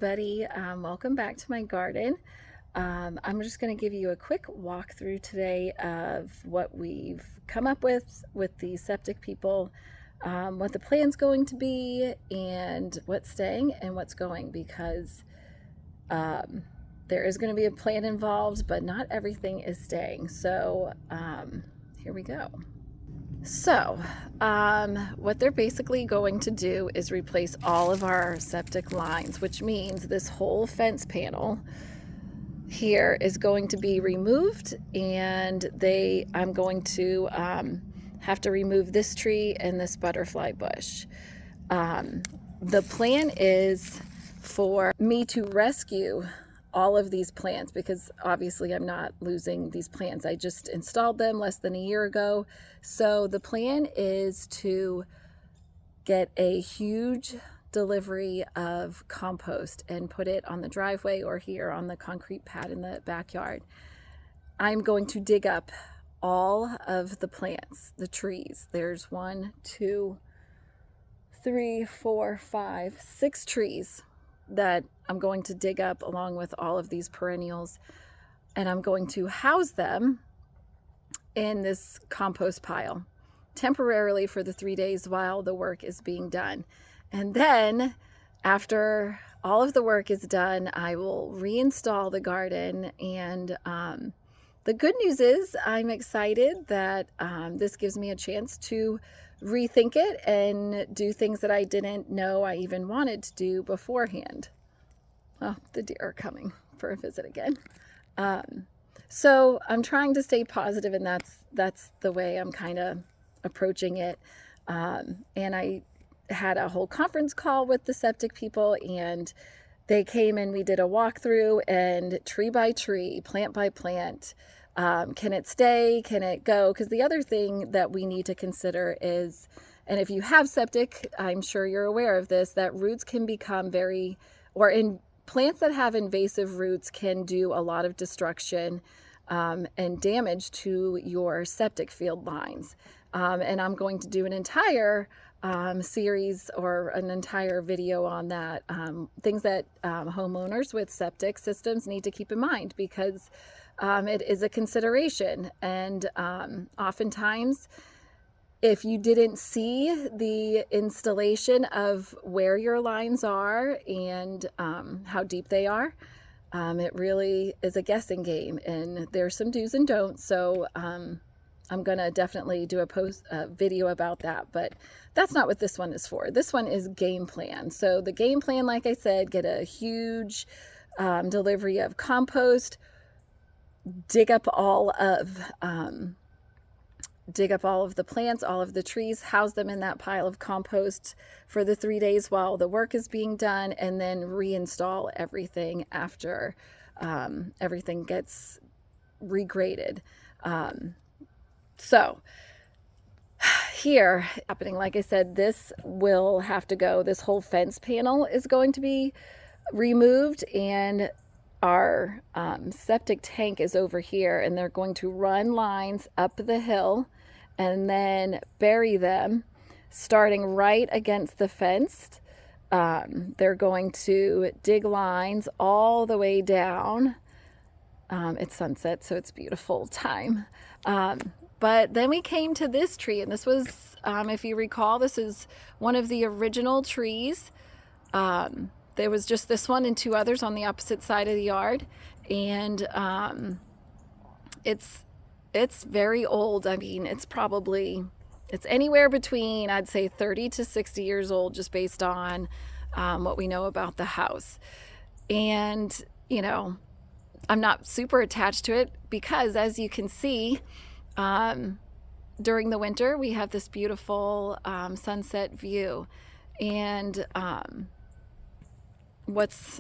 everybody. Welcome back to my garden. I'm just going to give you a quick walkthrough today of what we've come up with the septic people, what the plan's going to be, and what's staying and what's going, because there is going to be a plan involved, but not everything is staying. So here we go. So, what they're basically going to do is replace all of our septic lines, which means this whole fence panel here is going to be removed, and I'm going to have to remove this tree and this butterfly bush. The plan is for me to rescue all of these plants, because obviously I'm not losing these plants. I just installed them less than a year ago. So the plan is to get a huge delivery of compost and put it on the driveway or here on the concrete pad in the backyard. I'm going to dig up all of the plants, the trees. There's 1, 2, 3, 4, 5, 6 trees that I'm going to dig up along with all of these perennials, and I'm going to house them in this compost pile temporarily for the 3 days while the work is being done. And then after all of the work is done, I will reinstall the garden. And the good news is I'm excited that this gives me a chance to rethink it and do things that I didn't know I even wanted to do beforehand. Oh, the deer are coming for a visit again. So I'm trying to stay positive, and that's the way I'm kind of approaching it. And I had a whole conference call with the septic people, and they came and we did a walkthrough, and tree by tree, plant by plant, can it stay, can it go? Because the other thing that we need to consider is, and if you have septic, I'm sure you're aware of this, that roots can become plants that have invasive roots can do a lot of destruction and damage to your septic field lines. And I'm going to do an entire series or an entire video on that, things that homeowners with septic systems need to keep in mind, because it is a consideration. And oftentimes, if you didn't see the installation of where your lines are and how deep they are, it really is a guessing game, and there's some do's and don'ts. So I'm gonna definitely do a video about that, but that's not what this one is for. This one is game plan. So the game plan, like I said, get a huge delivery of compost, dig up all of the plants, all of the trees, house them in that pile of compost for the 3 days while the work is being done, and then reinstall everything after everything gets regraded. So here happening, like I said, this will have to go. This whole fence panel is going to be removed, and our septic tank is over here, and they're going to run lines up the hill and then bury them starting right against the fence. They're going to dig lines all the way down. It's sunset, so it's beautiful time. But then we came to this tree, and this was, if you recall, this is one of the original trees. There was just this one and 2 others on the opposite side of the yard, and it's very old. I mean, it's anywhere between, I'd say, 30 to 60 years old, just based on what we know about the house. And, you know, I'm not super attached to it because, as you can see, during the winter, we have this beautiful sunset view. And what's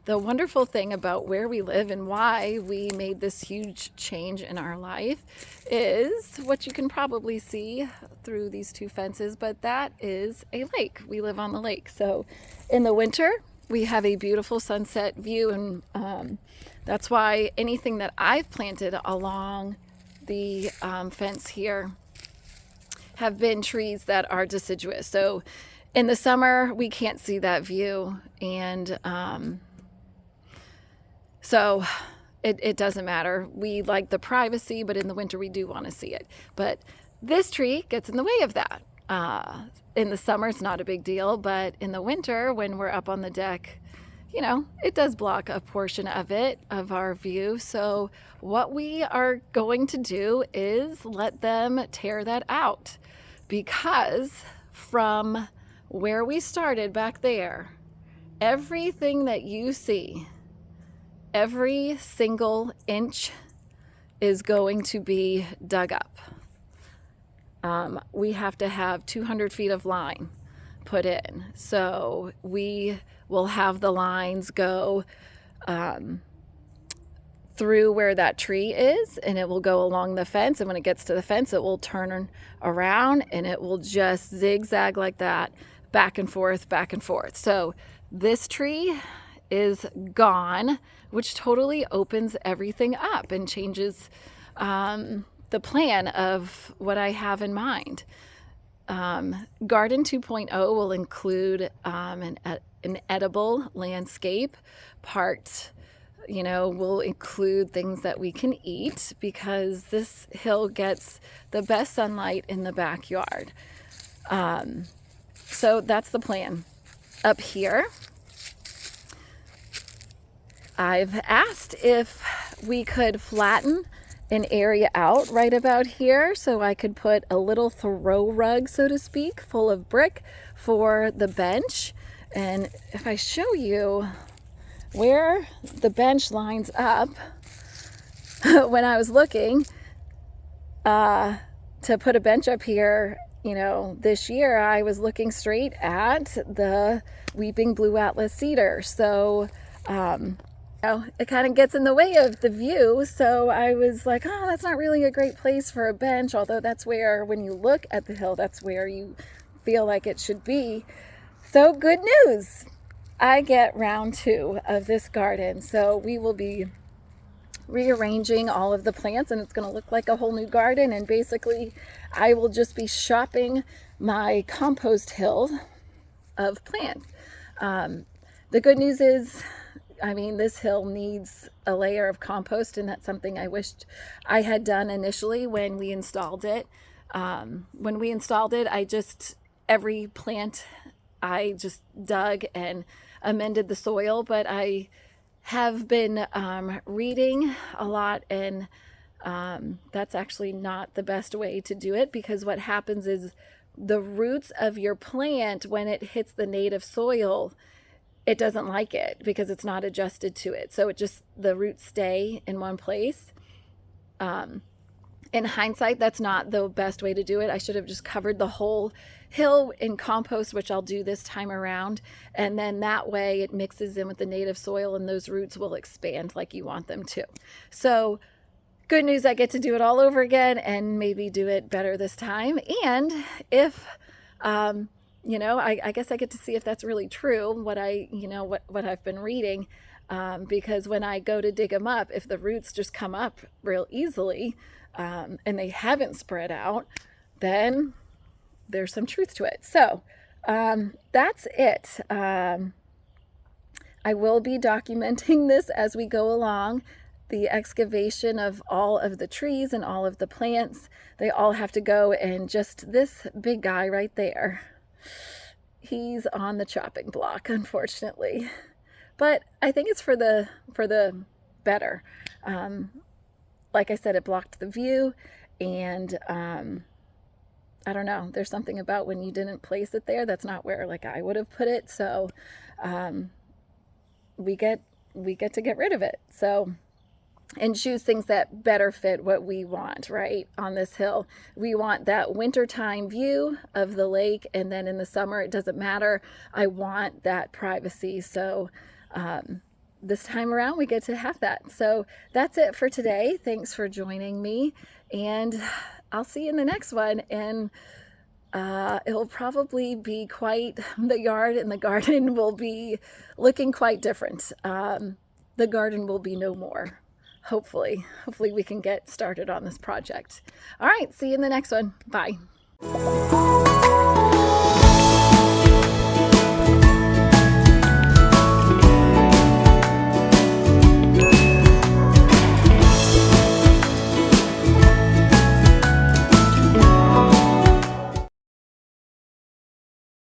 the wonderful thing about where we live and why we made this huge change in our life is what you can probably see through these 2 fences, but that is a lake. We live on the lake. So in the winter, we have a beautiful sunset view, and that's why anything that I've planted along the fence here have been trees that are deciduous. So In the summer, we can't see that view, and so it doesn't matter. We like the privacy, but in the winter we do want to see it. But this tree gets in the way of that. In the summer, it's not a big deal, but in the winter, when we're up on the deck, you know, it does block a portion of it, of our view. So what we are going to do is let them tear that out, because from where we started back there, everything that you see, every single inch is going to be dug up. We have to have 200 feet of line put in. So we will have the lines go through where that tree is, and it will go along the fence. And when it gets to the fence, it will turn around and it will just zigzag like that, back and forth, back and forth. So this tree is gone, which totally opens everything up and changes the plan of what I have in mind. Garden 2.0 will include an edible landscape part. You know, will include things that we can eat, because this hill gets the best sunlight in the backyard. So that's the plan. Up here, I've asked if we could flatten an area out right about here, so I could put a little throw rug, so to speak, full of brick for the bench. And if I show you where the bench lines up, when I was looking to put a bench up here, you know, this year, I was looking straight at the weeping blue Atlas cedar. So it kind of gets in the way of the view. So I was like, oh, that's not really a great place for a bench, although that's where, when you look at the hill, that's where you feel like it should be. So good news, I get round 2 of this garden. So we will be rearranging all of the plants, and it's going to look like a whole new garden. And basically I will just be shopping my compost hill of plants. The good news is, I mean, this hill needs a layer of compost, and that's something I wished I had done initially when we installed it. When we installed it, every plant I just dug and amended the soil, but I have been reading a lot, and that's actually not the best way to do it, because what happens is the roots of your plant, when it hits the native soil, it doesn't like it because it's not adjusted to it. So the roots stay in one place. In hindsight, that's not the best way to do it. I should have just covered the whole hill in compost, which I'll do this time around. And then that way it mixes in with the native soil, and those roots will expand like you want them to. So good news, I get to do it all over again, and maybe do it better this time. And if, I guess I get to see if that's really true, what I've been reading. Because when I go to dig them up, if the roots just come up real easily, and they haven't spread out, then there's some truth to it. So that's it. I will be documenting this as we go along. The excavation of all of the trees and all of the plants, they all have to go, and just this big guy right there, he's on the chopping block, unfortunately. But I think it's for the better. Like I said, it blocked the view, and I don't know, there's something about when you didn't place it there, that's not where like I would have put it. So we get to get rid of it. So, and choose things that better fit what we want, right? On this hill, we want that wintertime view of the lake, and then in the summer, it doesn't matter. I want that privacy. So this time around, we get to have that. So that's it for today. Thanks for joining me, and I'll see you in the next one. And it'll probably be the yard and the garden will be looking quite different. The garden will be no more. Hopefully we can get started on this project. All right, see you in the next one. Bye.